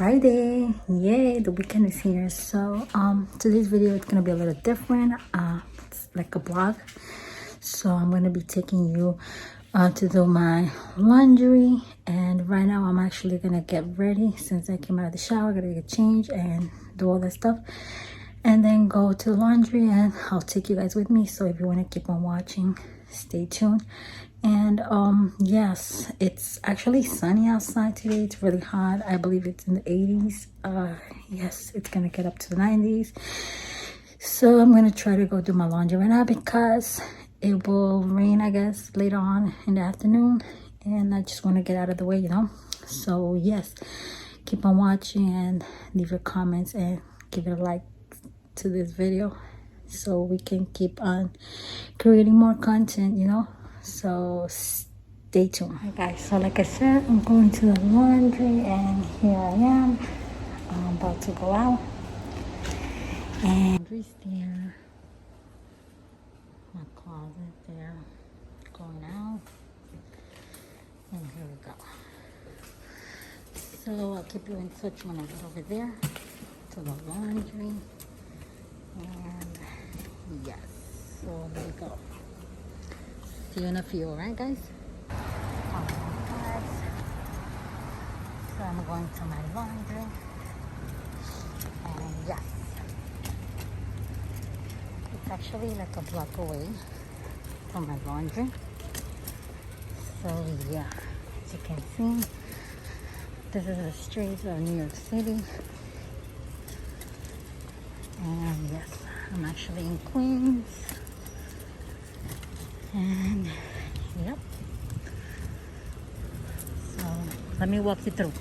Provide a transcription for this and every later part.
Friday. Yay, the weekend is here. So today's video is gonna be a little different. It's like a vlog. So I'm gonna be taking you to do my laundry, and right now I'm actually gonna get ready since I came out of the shower. Gotta get changed and do all that stuff, and then go to the laundry, and I'll take you guys with me. So if you want to keep on watching, stay tuned. And yes, it's actually sunny outside today. It's really hot. I believe it's in the 80s. Yes, it's gonna get up to the 90s. So I'm gonna try to go do my laundry right now because it will rain, I guess, later on in the afternoon, and I just want to get out of the way, you know. So yes, keep on watching and leave your comments and give it a like to this video so we can keep on creating more content, you know. So stay tuned. Hi guys, so like I said, I'm going to the laundry, and here I am. I'm about to go out, and laundry's there, my closet there, going out, and here we go. So I'll keep you in touch when I get over there to the laundry. And yes, so there we go. See you in a few, alright guys? Alright guys, so I'm going to my laundry, and yes, it's actually like a block away from my laundry. So yeah, as you can see, this is the streets of New York City, and yes, I'm actually in Queens. And yep, so let me walk you through.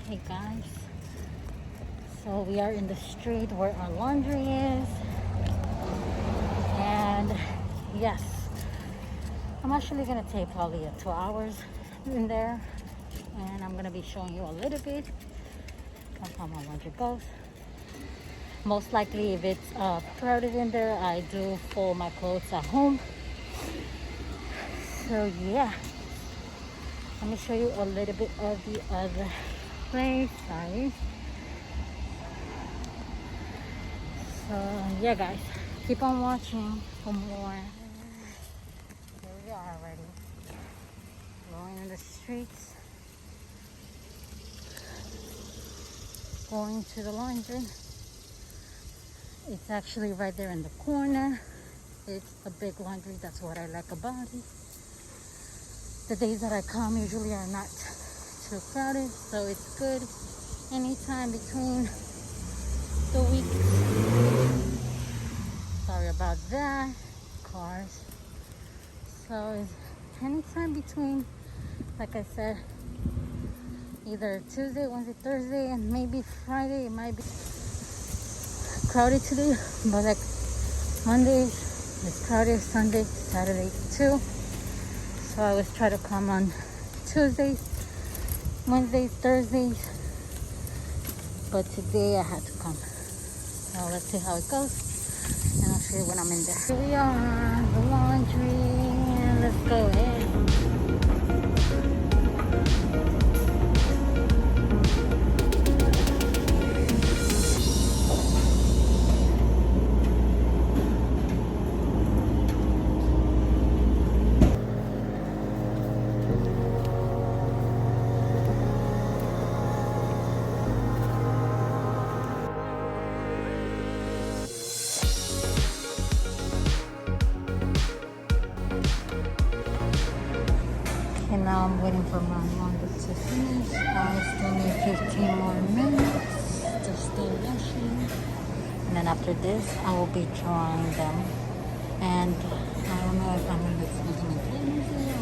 Hey guys, so we are in the street where our laundry is, and yes, I'm actually gonna take probably 2 hours in there, and I'm gonna be showing you a little bit of how my laundry goes. Most likely, if it's crowded in there, I do fold my clothes at home. So yeah, let me show you a little bit of the other place. Sorry. So yeah guys, keep on watching for more. Here we are already, going in the streets, going to the laundry. It's actually right there in the corner. It's a big laundry. That's what I like about it. The days that I come usually are not too crowded, so it's good anytime between the weeks. Sorry about that, cars. So it's anytime between, like I said, either Tuesday, Wednesday, Thursday, and maybe Friday. It might be crowded today, but like Mondays it's crowded, Sunday, Saturday too. So I always try to come on Tuesdays, Wednesdays, Thursdays, but today I had to come. So let's see how it goes, and I'll show you when I'm in there. Here we are, the laundry, and let's go in. And now I'm waiting for my laundry to finish. I still need 15 more minutes to still washing. And then after this, I will be drying them. And I don't know if I'm going to be using it.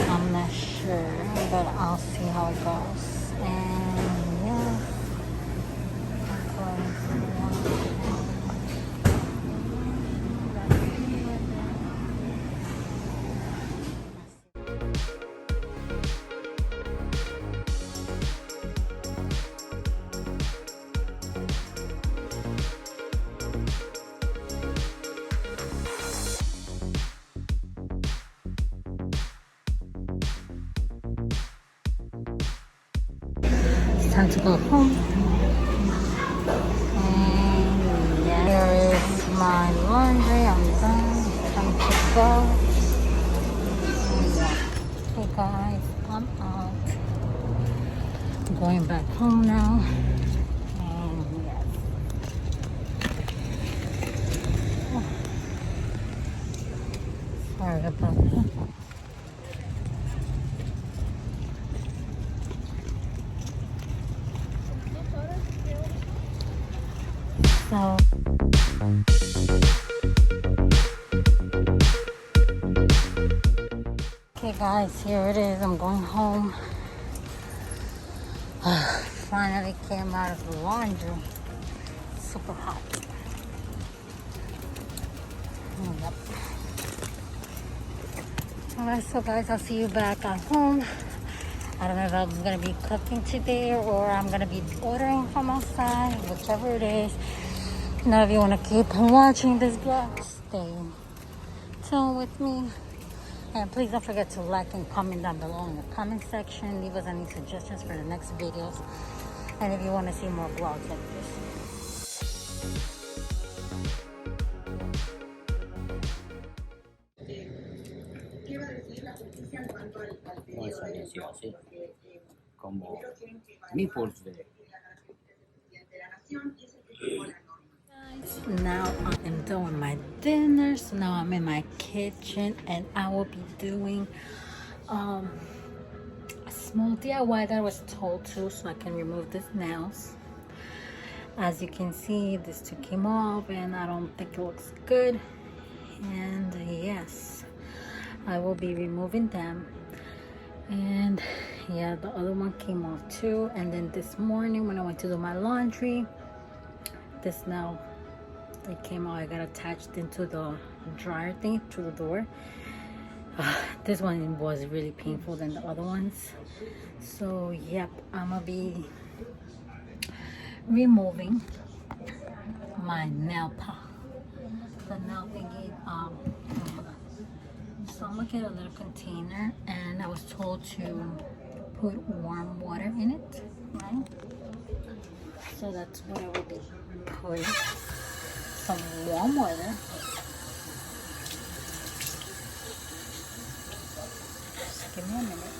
I'm not sure, but I'll see how it goes. And yeah, I'm going to time to go home. And yeah, here is my laundry. I'm done. Time to go. Hey guys, I'm out. I'm going back home now. And yes. Sorry about that. So okay guys, here it is. I'm going home. Finally came out of the laundry. Super hot. Yep. Alright, so guys, I'll see you back at home. I don't know if I'm gonna be cooking today or I'm gonna be ordering from outside, whichever it is. Now, if you want to keep watching this vlog, stay tuned with me. And please don't forget to like and comment down below in the comment section. Leave us any suggestions for the next videos. And if you want to see more vlogs like this. No es silencioso, como myfirstvlog. Now I am done with my dinner, so now I'm in my kitchen and I will be doing a small DIY that I was told to, so I can remove these nails. As you can see, these two came off and I don't think it looks good. And yes, I will be removing them. And yeah, the other one came off too. And then this morning when I went to do my laundry, this nail, it came out. I got attached into the dryer thing through the door. This one was really painful than the other ones. So yep, I'm gonna be removing my nail polish, the nail thingy. So I'm gonna get a little container, and I was told to put warm water in it, right? So that's what I will be putting. Some warm water. Just give me a minute.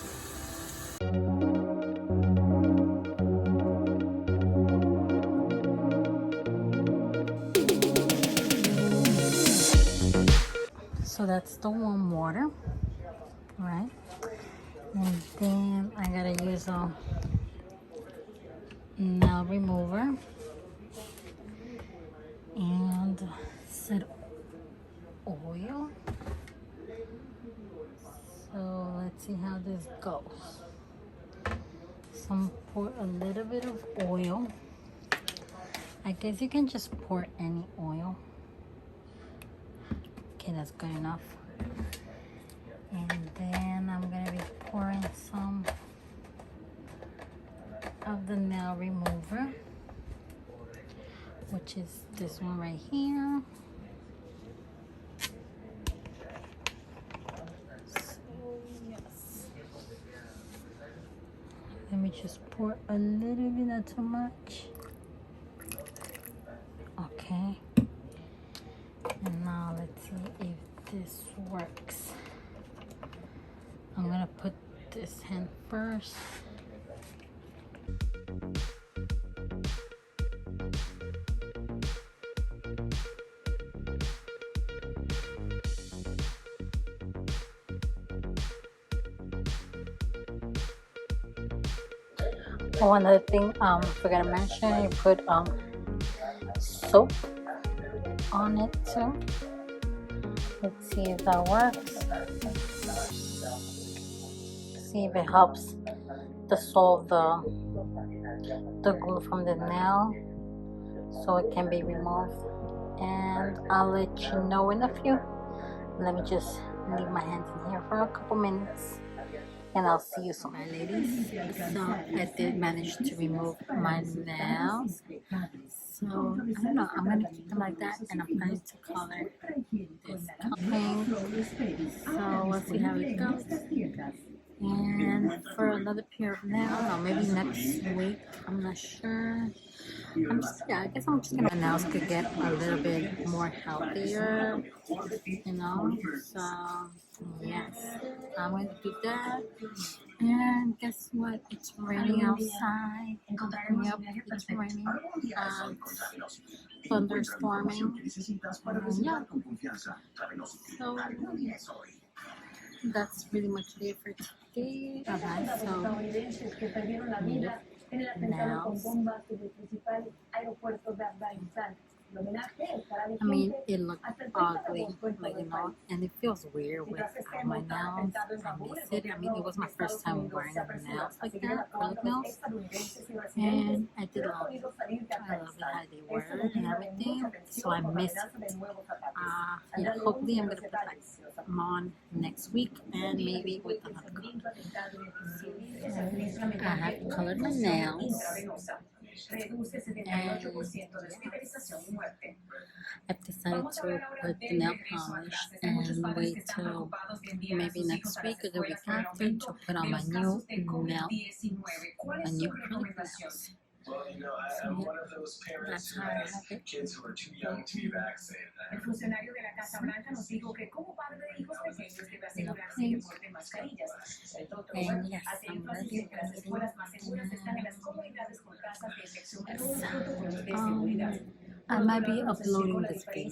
So that's the warm water, right? And then I gotta use a nail remover and set oil. So let's see how this goes. So pour a little bit of oil. I guess you can just pour any oil. Okay, that's good enough. And then I'm gonna be pouring some of the nail remover, which is this one right here. So yes, let me just pour a little bit, not too much. Okay, and now let's see if this works. I'm gonna put this hand first. Oh, another thing, forgot to mention, you put soap on it too. Let's see if that works. See if it helps dissolve the glue from the nail so it can be removed. And I'll let you know in a few. Let me just leave my hands in here for a couple minutes and I'll see you soon. My ladies, so I did manage to remove my nails. So I don't know, I'm gonna keep them like that and I'm planning to color this pink. So we'll see how it goes. And for another pair of nails, I don't know, maybe next week, I'm not sure. I guess I'm just gonna, my nails could get a little bit more healthier, you know. So yes, I'm going to do that. And guess what? It's raining outside. Yep, it's raining. Thunderstorming. Yeah. So that's really much it for today. Okay, so yep. Now, I mean, it looked ugly, like, you know, and it feels weird with my nails. I miss it. I mean, it was my first time wearing nails like that, acrylic nails, and I did love it. I love it how they were and everything, so I miss it. Yeah, hopefully I'm gonna put like them on next week, and maybe with another color. I have colored my nails. And I've decided to put the nail polish and wait till maybe next week or the week after to put on my new acrylic nails. Well, you know, I'm one of those parents who has kids who are too young to be vaccinated. And yes, I'm ready. I might be uploading this video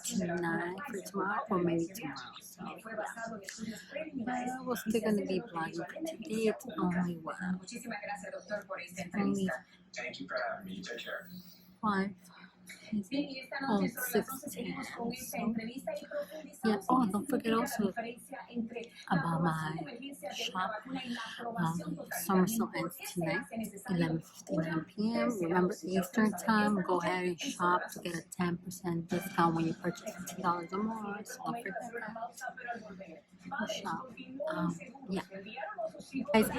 tonight for tomorrow or maybe tomorrow. So, we're still going to be vlogging for today. It's only what? It's only 5. Oh, 6:10. So, yeah. Oh, don't forget also about my shop. Summer sale ends tonight, 11:59 p.m. Remember Eastern time. Go ahead and shop to get a 10% discount when you purchase $50 or more. So don't forget that. Shop. Yeah. Guys,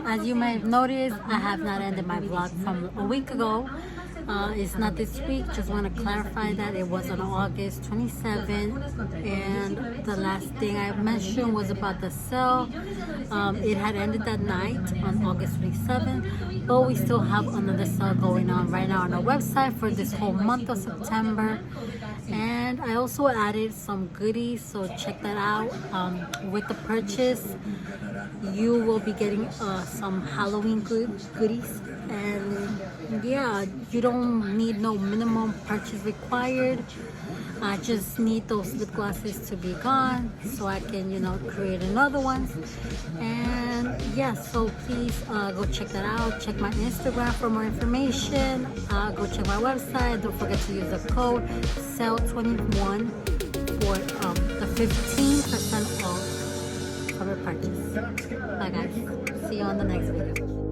as you may have noticed, I have not ended my vlog from a week ago. It's not this week. Just want to clarify that it was on August 27th, and the last thing I mentioned was about the sale. It had ended that night on August 27th, but we still have another sale going on right now on our website for this whole month of September. And I also added some goodies, so check that out. With the purchase, you will be getting some Halloween goodies, and yeah, you don't need no minimum purchase required. I just need those lip glosses to be gone so I can, you know, create another ones. And yeah, so please go check that out. Check my Instagram for more information. Go check my website. Don't forget to use the code SALE21 for the 15% off of your purchase. Bye guys, see you on the next video.